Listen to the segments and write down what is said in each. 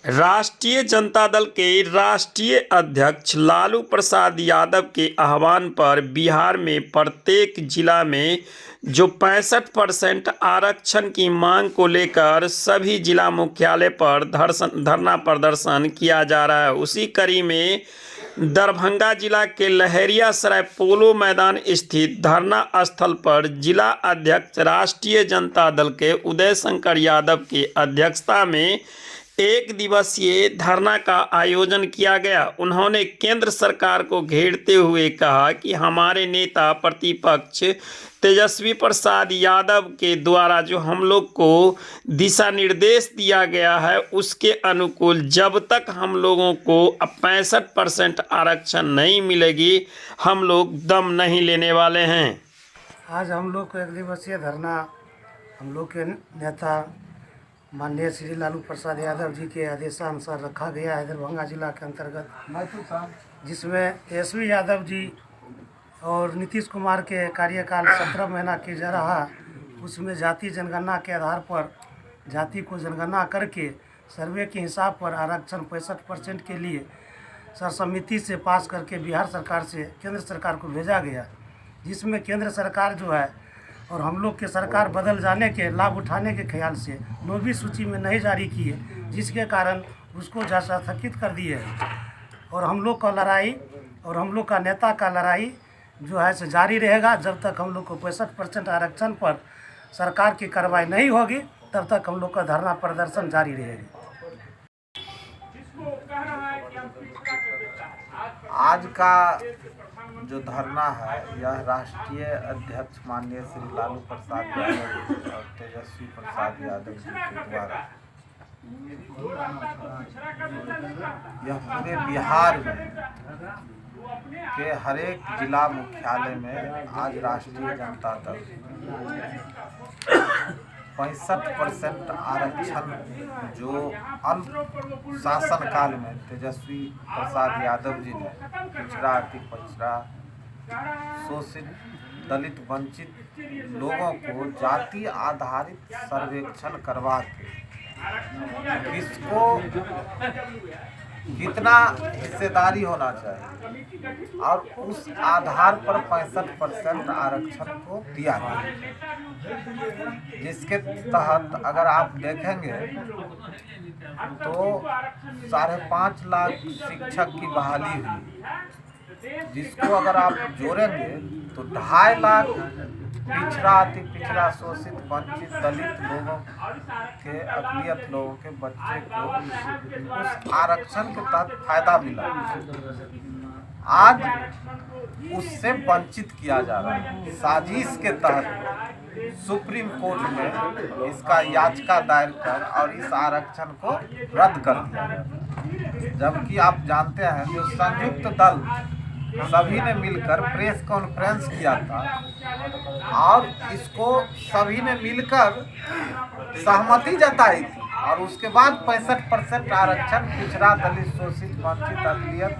राष्ट्रीय जनता दल के राष्ट्रीय अध्यक्ष लालू प्रसाद यादव के आह्वान पर बिहार में प्रत्येक जिला में जो 65% आरक्षण की मांग को लेकर सभी जिला मुख्यालय पर धरना प्रदर्शन किया जा रहा है। उसी कड़ी में दरभंगा जिला के लहेरियासराय पोलो मैदान स्थित धरना स्थल पर जिला अध्यक्ष राष्ट्रीय जनता दल के उदय शंकर यादव की अध्यक्षता में एक दिवसीय धरना का आयोजन किया गया। उन्होंने केंद्र सरकार को घेरते हुए कहा कि हमारे नेता प्रतिपक्ष तेजस्वी प्रसाद यादव के द्वारा जो हम लोग को दिशा निर्देश दिया गया है उसके अनुकूल जब तक हम लोगों को 65% आरक्षण नहीं मिलेगी हम लोग दम नहीं लेने वाले हैं। आज हम लोग को एक दिवसीय धरना हम लोग के नेता माननीय श्री लालू प्रसाद यादव जी के आदेशानुसार रखा गया है दरभंगा जिला के अंतर्गत, जिसमें तेजस्वी यादव जी और नीतीश कुमार के कार्यकाल 17 महीना के जा रहा। उसमें जाति जनगणना के आधार पर जाति को जनगणना करके सर्वे के हिसाब पर आरक्षण 65% के लिए सर्वसम्मति से पास करके बिहार सरकार से केंद्र सरकार को भेजा गया, जिसमें केंद्र सरकार जो है और हम लोग के सरकार बदल जाने के लाभ उठाने के ख्याल से 9वीं सूची में नहीं जारी किए, जिसके कारण उसको स्थगित कर दिए। और हम लोग का लड़ाई और हम लोग का नेता का लड़ाई जो है से जारी रहेगा। जब तक हम लोग को 65% आरक्षण पर सरकार की कार्रवाई नहीं होगी तब तक हम लोग का धरना प्रदर्शन जारी रहेगी। आज का जो धरना है यह राष्ट्रीय अध्यक्ष माननीय श्री लालू प्रसाद यादव और तेजस्वी प्रसाद यादव जी के द्वारा यह पूरे बिहार में के हर एक जिला मुख्यालय में आज राष्ट्रीय जनता दल 65% आरक्षण जो अल्प शासन काल में तेजस्वी प्रसाद यादव जी ने पिछड़ा अति पिछड़ा शोषित दलित वंचित लोगों को जाति आधारित सर्वेक्षण करवा के किसको कितना हिस्सेदारी होना चाहिए और उस आधार पर 65% आरक्षण को दिया गया, जिसके तहत अगर आप देखेंगे तो 5.5 लाख शिक्षक की बहाली हुई, जिसको अगर आप जोड़ेंगे तो 2.5 लाख पिछड़ा अति पिछड़ा शोषित वंचित दलित लोगों के अकलियत लोगों के बच्चे को उस आरक्षण के तहत फायदा मिला। आज उससे वंचित किया जा रहा है। साजिश के तहत सुप्रीम कोर्ट में इसका याचिका दायर कर और इस आरक्षण को रद्द कर दिया गया, जबकि आप जानते हैं जो संयुक्त दल सभी ने मिलकर प्रेस कॉन्फ्रेंस किया था और इसको सभी ने मिलकर सहमति जताई थी और उसके बाद 65% आरक्षण पिछड़ा दलित शोषित वंचित अकलियत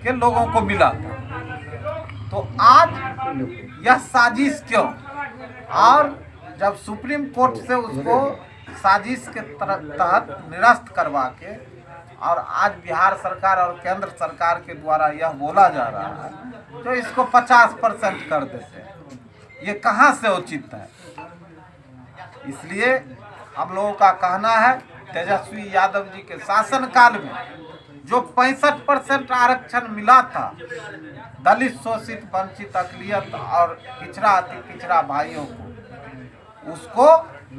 के लोगों को मिला था। तो आज यह साजिश क्यों? और जब सुप्रीम कोर्ट से उसको साजिश के तहत निरस्त करवा के और आज बिहार सरकार और केंद्र सरकार के द्वारा यह बोला जा रहा है तो इसको 50% कर देते हैं, ये कहाँ से उचित है? इसलिए हम लोगों का कहना है तेजस्वी यादव जी के शासनकाल में जो 65% आरक्षण मिला था दलित शोषित वंचित अकलियत और पिछड़ा अति पिछड़ा भाइयों को, उसको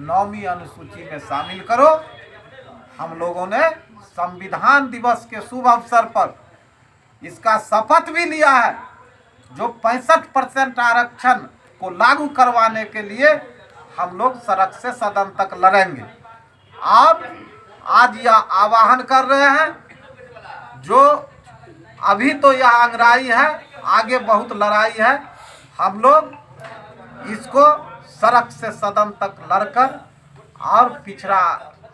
9वीं अनुसूची में शामिल करो। हम लोगों ने संविधान दिवस के शुभ अवसर पर इसका शपथ भी लिया है, जो 65% आरक्षण को लागू करवाने के लिए हम लोग सड़क से सदन तक लड़ेंगे। आप आज यह आह्वान कर रहे हैं, जो अभी तो यह अंगड़ाई है, आगे बहुत लड़ाई है। हम लोग इसको सड़क से सदन तक लड़कर और पिछड़ा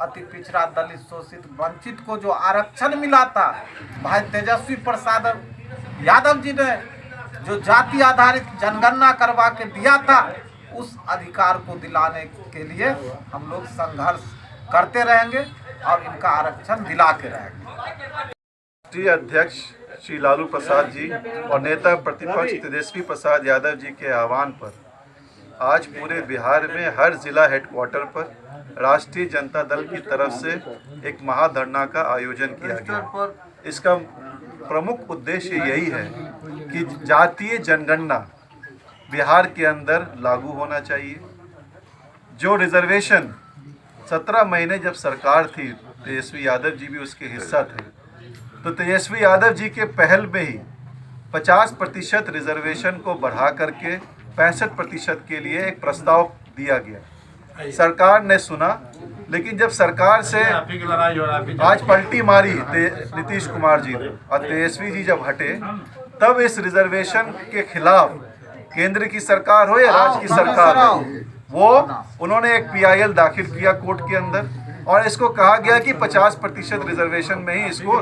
अति पिछड़ा दलित शोषित वंचित को जो आरक्षण मिला था भाई तेजस्वी प्रसाद यादव जी ने जो जाति आधारित जनगणना करवा के दिया था, उस अधिकार को दिलाने के लिए हम लोग संघर्ष करते रहेंगे और इनका आरक्षण दिला के रहेंगे। राष्ट्रीय अध्यक्ष श्री लालू प्रसाद जी और नेता प्रतिपक्ष तेजस्वी प्रसाद यादव जी के आह्वान पर आज पूरे बिहार में हर जिला हेडक्वार्टर पर राष्ट्रीय जनता दल की तरफ से एक महाधरना का आयोजन किया गया। इसका प्रमुख उद्देश्य यही है कि जातीय जनगणना बिहार के अंदर लागू होना चाहिए। जो रिजर्वेशन 17 महीने जब सरकार थी, तेजस्वी यादव जी भी उसके हिस्सा थे, तो तेजस्वी यादव जी के पहल में ही 50% रिजर्वेशन को बढ़ा करके 65% के लिए एक प्रस्ताव दिया गया। सरकार ने सुना, लेकिन जब सरकार से आज पलटी मारी नीतीश कुमार जी और तेजस्वी जी जब हटे, तब इस रिजर्वेशन के खिलाफ केंद्र की सरकार हो या राज्य की सरकार हो, वो उन्होंने एक PIL दाखिल किया कोर्ट के अंदर और इसको कहा गया कि 50% रिजर्वेशन में ही इसको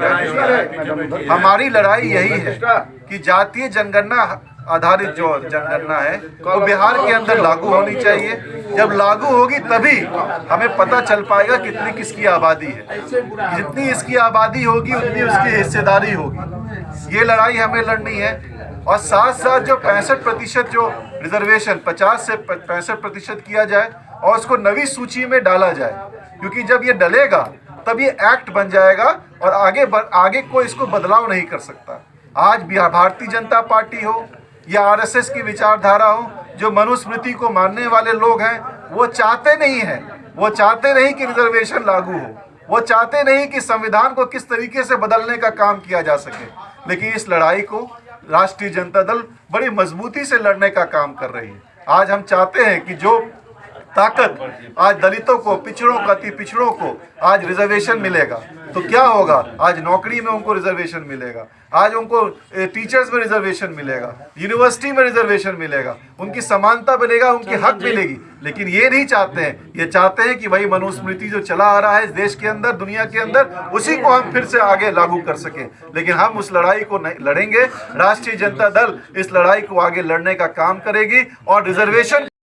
हमारी लड़ाई यही है कि जातीय जनगणना आधारित जो जनगणना है वो बिहार के अंदर लागू होनी चाहिए। जब लागू होगी तभी हमें पता चल पाएगा कितनी किसकी आबादी है। जितनी इसकी आबादी होगी उतनी उसकी हिस्सेदारी होगी। ये लड़ाई हमें लड़नी है। और साथ साथ जो 65% जो रिजर्वेशन 50 से 65% किया जाए और उसको नवी सूची में डाला जाए, क्योंकि जब ये डलेगा तब ये एक्ट बन जाएगा और आगे कोई इसको बदलाव नहीं कर सकता। आज भारतीय जनता पार्टी हो या RSS की विचारधारा हो, जो मनुस्मृति को मानने वाले लोग हैं, वो चाहते नहीं हैं, वो चाहते नहीं कि रिजर्वेशन लागू हो, वो चाहते नहीं कि संविधान को किस तरीके से बदलने का काम किया जा सके। लेकिन इस लड़ाई को राष्ट्रीय जनता दल बड़ी मजबूती से लड़ने का काम कर रही है। आज हम चाहते हैं कि जो ताकत आज दलितों को, पिछड़ों को, अति पिछड़ों को आज रिजर्वेशन मिलेगा, तो क्या होगा? आज नौकरी में उनको रिजर्वेशन मिलेगा, आज उनको टीचर्स में रिजर्वेशन मिलेगा, यूनिवर्सिटी में रिजर्वेशन मिलेगा, उनकी समानता मिलेगा, उनकी हक मिलेगी। लेकिन ये नहीं चाहते हैं, ये चाहते हैं कि भाई मनुस्मृति जो चला आ रहा है इस देश के अंदर, दुनिया के अंदर, उसी को हम फिर से आगे लागू कर सके। लेकिन हम उस लड़ाई को लड़ेंगे। राष्ट्रीय जनता दल इस लड़ाई को आगे लड़ने का काम करेगी और रिजर्वेशन